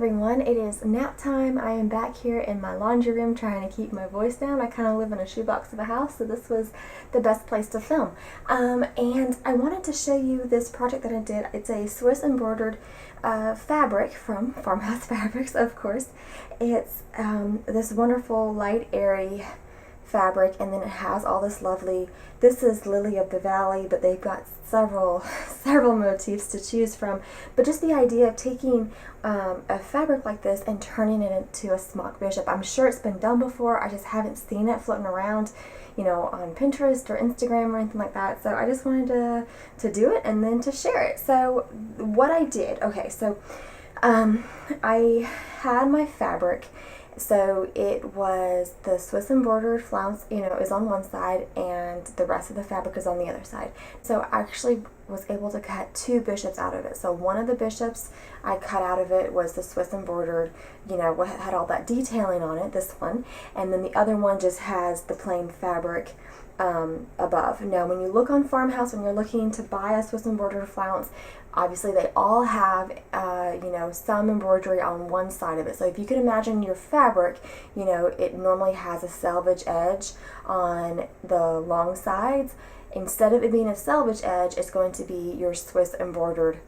everyone, it is nap time. I am back here in my laundry room trying to keep my voice down. I kind of live in a shoebox of a house, so this was the best place to film. And I wanted to show you this project that I did. It's a Swiss embroidered fabric from Farmhouse Fabrics, of course. It's this wonderful light airy fabric, and then it has all this lovely, this is Lily of the Valley, but they've got several motifs to choose from. But just the idea of taking a fabric like this and turning it into a smock bishop. I'm sure it's been done before, I just haven't seen it floating around, you know, on Pinterest or Instagram or anything like that. So I just wanted to do it and then to share it. So what I did, okay, so I had my fabric. So it was the Swiss embroidered flounce, you know, is on one side and the rest of the fabric is on the other side. So I actually was able to cut two bishops out of it. So one of the bishops I cut out of it was the Swiss embroidered, you know, what had all that detailing on it, this one. And then the other one just has the plain fabric above. Now when you look on Farmhouse, when you're looking to buy a Swiss embroidered flounce, obviously they all have, you know, some embroidery on one side of it. So if you can imagine your fabric, you know, it normally has a selvage edge on the long sides. Instead of it being a selvage edge, it's going to be your Swiss embroidered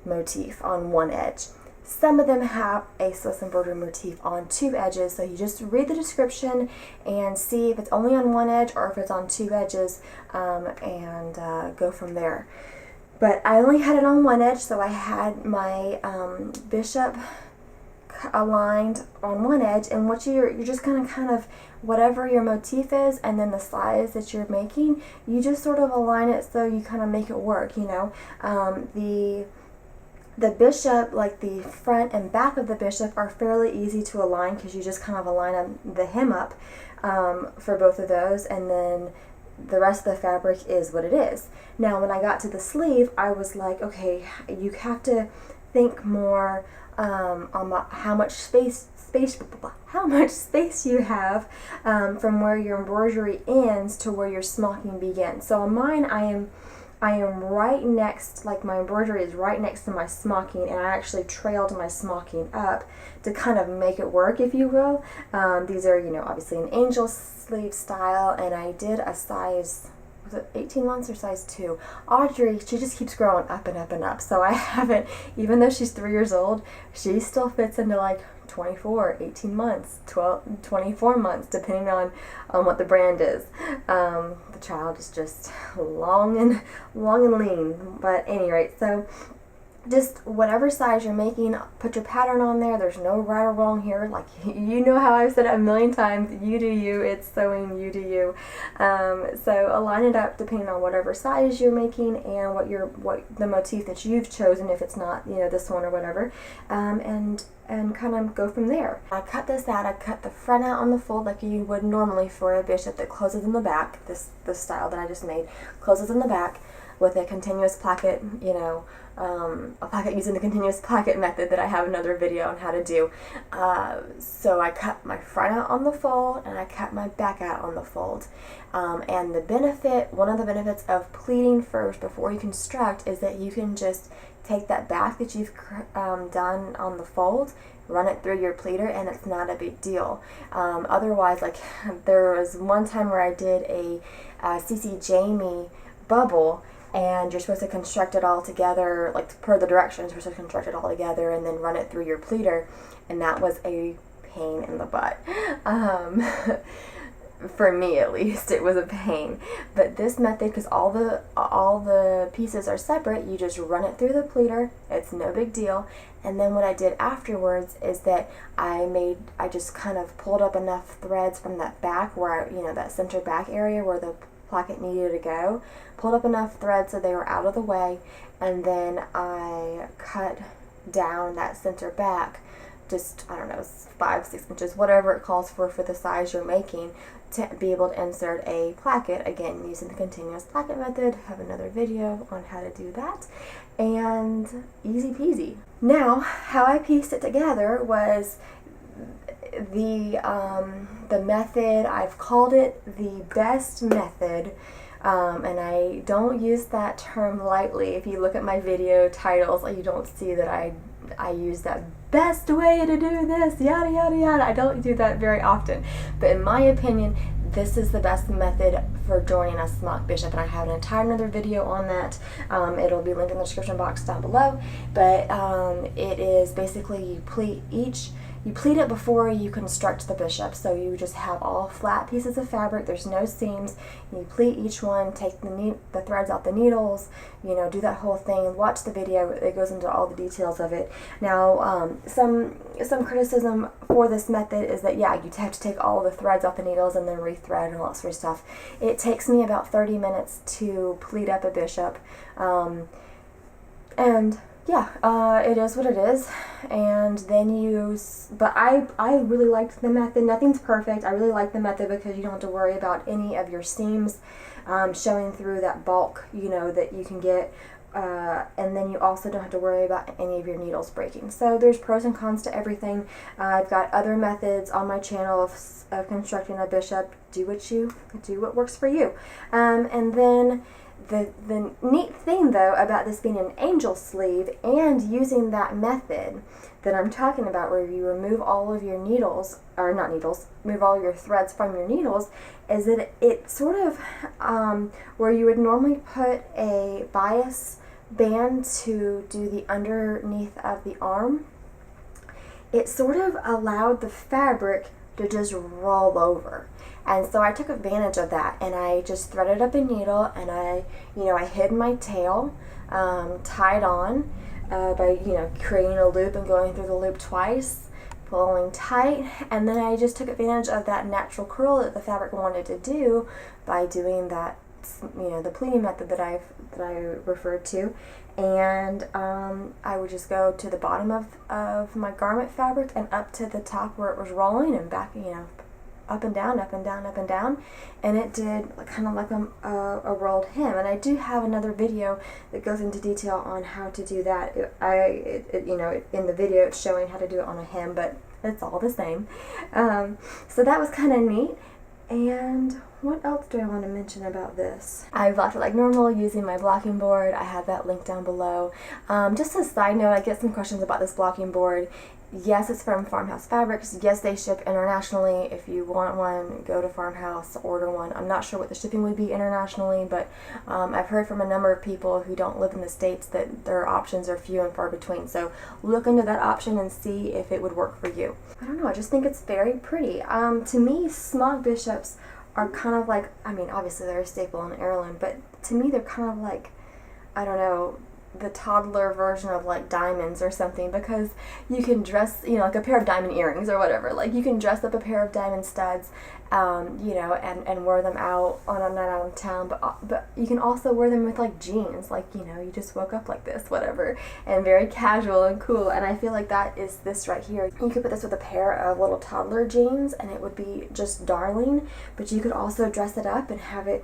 motif on one edge. Some of them have a Swiss embroidered motif on two edges, so you just read the description and see if it's only on one edge or if it's on two edges, and go from there. But I only had it on one edge, so I had my bishop aligned on one edge, and what you're just gonna kind of, whatever your motif is and then the size that you're making, you just sort of align it so you kind of make it work, you know. The bishop, like the front and back of the bishop, are fairly easy to align because you just kind of align the hem up for both of those, and then the rest of the fabric is what it is. Now when I got to the sleeve, I was like, okay, you have to think more on how much space you have from where your embroidery ends to where your smocking begins. So on mine, I am right next, like my embroidery is right next to my smocking, and I actually trailed my smocking up to kind of make it work, if you will. These are, you know, obviously an angel sleeve style, and I did a size, was it 18 months or size 2? Audrey, she just keeps growing up and up and up, so I haven't, even though she's 3 years old, she still fits into like 24, 18 months, 12, 24 months, depending on what the brand is. The child is just long and lean. But at any rate, so just whatever size you're making, put your pattern on there. There's no right or wrong here. Like, you know how I've said it a million times, you do you, it's sewing, you do you. So align it up depending on whatever size you're making and what the motif that you've chosen, if it's not, you know, this one or whatever, and kind of go from there. I cut this out. I cut the front out on the fold like you would normally for a bishop that closes in the back. This style that I just made closes in the back with a continuous placket, you know, a placket using the continuous placket method that I have another video on how to do. So I cut my front out on the fold and I cut my back out on the fold. And one of the benefits of pleating first before you construct is that you can just take that back that you've done on the fold, run it through your pleater, and it's not a big deal. Otherwise, like there was one time where I did a CC Jamie bubble, and you're supposed to construct it all together, like per the directions, you're supposed to construct it all together and then run it through your pleater, and that was a pain in the butt. For me at least, it was a pain. But this method, because all the pieces are separate, you just run it through the pleater, it's no big deal. And then what I did afterwards is that I just kind of pulled up enough threads from that back where you know, that center back area where the placket needed to go, pulled up enough threads so they were out of the way, and then I cut down that center back just, I don't know, 5-6 inches, whatever it calls for the size you're making, to be able to insert a placket, again using the continuous placket method. I have another video on how to do that, and easy peasy. Now how I pieced it together was the method, I've called it the best method, and I don't use that term lightly. If you look at my video titles, you don't see that I I use that best way to do this, yada yada yada. I don't do that very often, but in my opinion, this is the best method for joining a smock bishop, and I have an entire another video on that. It'll be linked in the description box down below, but it is basically you pleat it before you construct the bishop. So you just have all flat pieces of fabric, there's no seams, you pleat each one, take the threads out the needles, you know, do that whole thing. Watch the video, it goes into all the details of it. Now, some criticism for this method is that, yeah, you have to take all the threads off the needles and then rethread and all that sort of stuff. It takes me about 30 minutes to pleat up a bishop, and yeah, it is what it is. And then but I really liked the method. Nothing's perfect. I really like the method because you don't have to worry about any of your seams showing through that bulk, you know, that you can get. And then you also don't have to worry about any of your needles breaking. So there's pros and cons to everything. I've got other methods on my channel of constructing a bishop. Do what works for you. And then the neat thing, though, about this being an angel sleeve and using that method that I'm talking about, where you remove all of your needles, or not needles, remove all your threads from your needles, is that it sort of, where you would normally put a bias band to do the underneath of the arm, it sort of allowed the fabric to just roll over. And so I took advantage of that, and I just threaded up a needle, and I hid my tail, tied on by, creating a loop and going through the loop twice, pulling tight, and then I just took advantage of that natural curl that the fabric wanted to do by doing that, the pleating method that I referred to. And I would just go to the bottom of my garment fabric and up to the top where it was rolling, and back, up and down, up and down, up and down, and it did kind of like a rolled hem. And I do have another video that goes into detail on how to do that. In the video it's showing how to do it on a hem, but it's all the same. So that was kind of neat. And what else do I want to mention about this? I blocked it like normal using my blocking board. I have that link down below. Just a side note, I get some questions about this blocking board. Yes, it's from Farmhouse Fabrics. Yes, they ship internationally. If you want one, go to Farmhouse, order one. I'm not sure what the shipping would be internationally, but I've heard from a number of people who don't live in the States that their options are few and far between. So look into that option and see if it would work for you. I don't know, I just think it's very pretty. To me, smock bishops are kind of like, obviously they're a staple and heirloom, but to me they're kind of like, I don't know, the toddler version of like diamonds or something, because you can dress, like a pair of diamond earrings or whatever. Like you can dress up a pair of diamond studs, and wear them out on a night out of town. But you can also wear them with like jeans, like you just woke up like this, whatever, and very casual and cool. And I feel like that is this right here. You could put this with a pair of little toddler jeans, and it would be just darling. But you could also dress it up and have it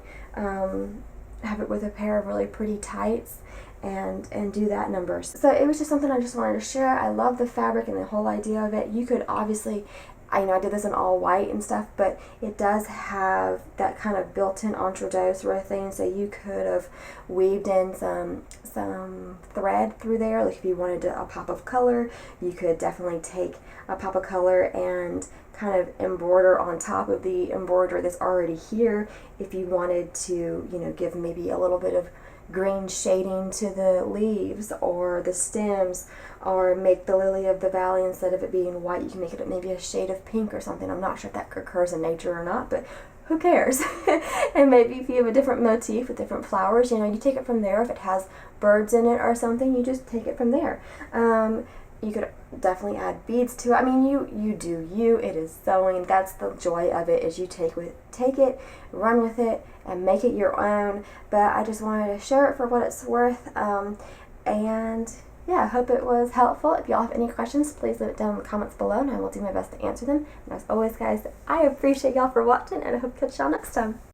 with a pair of really pretty tights, and do that number. So it was just something I just wanted to share. I love the fabric and the whole idea of it. You could obviously, I did this in all white and stuff, but it does have that kind of built-in entredeux sort of thing, so you could have weaved in some thread through there. Like if you wanted a pop of color, you could definitely take a pop of color and kind of embroider on top of the embroidery that's already here, if you wanted to, give maybe a little bit of green shading to the leaves or the stems, or make the lily of the valley, instead of it being white, you can make it maybe a shade of pink or something. I'm not sure if that occurs in nature or not, but who cares? And maybe if you have a different motif with different flowers, you take it from there. If it has birds in it or something, you just take it from there. You could definitely add beads to it. You do you. It is sewing. That's the joy of it, is you take it, run with it, and make it your own. But I just wanted to share it for what it's worth. And yeah, I hope it was helpful. If y'all have any questions, please leave it down in the comments below, and I will do my best to answer them. And as always, guys, I appreciate y'all for watching, and I hope to catch y'all next time.